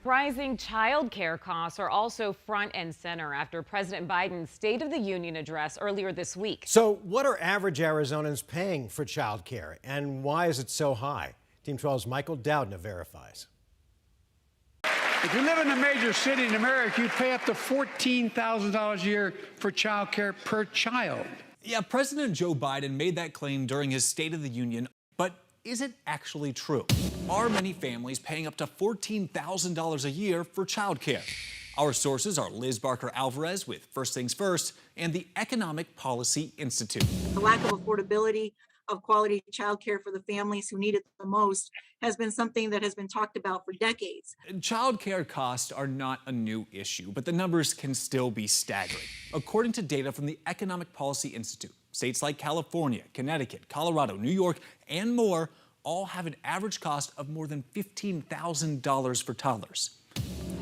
Rising child care costs are also front and center after President Biden's State of the Union address earlier this week. So what are average Arizonans paying for child care, and why is it so high? Team 12's Michael Dowdna verifies. If you live in a major city in America, you pay up to $14,000 a year for child care per child. Yeah, President Joe Biden made that claim during his State of the Union, but is it actually true? Are many families paying up to $14,000 a year for child care? Our sources are Liz Barker-Alvarez with First Things First and the Economic Policy Institute. The lack of affordability of quality child care for the families who need it the most has been something that has been talked about for decades. Child care costs are not a new issue, but the numbers can still be staggering. According to data from the Economic Policy Institute, states like California, Connecticut, Colorado, New York, and more all have an average cost of more than $15,000 for toddlers.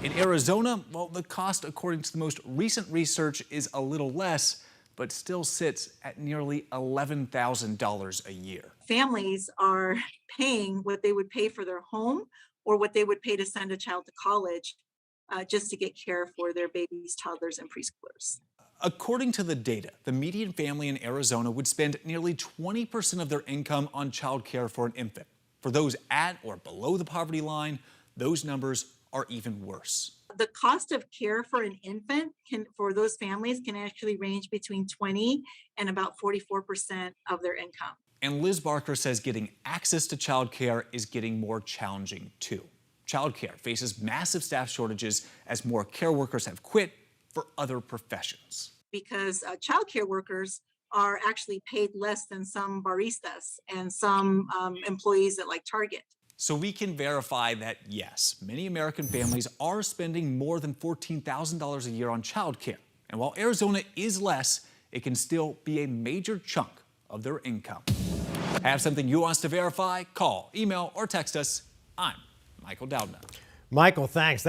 In Arizona, well, the cost, according to the most recent research, is a little less, but still sits at nearly $11,000 a year. Families are paying what they would pay for their home or what they would pay to send a child to college just to get care for their babies, toddlers, and preschoolers. According to the data, the median family in Arizona would spend nearly 20% of their income on child care for an infant. For those at or below the poverty line, those numbers are even worse. The cost of care for an infant for those families can actually range between 20 and about 44% of their income. And Liz Barker says getting access to child care is getting more challenging too. Child care faces massive staff shortages as more care workers have quit for other professions. Because child care workers are actually paid less than some baristas and some employees at like Target. So we can verify that, yes, many American families are spending more than $14,000 a year on child care. And while Arizona is less, it can still be a major chunk of their income. Have something you want us to verify? Call, email, or text us. I'm Michael Dowdna. Michael, thanks.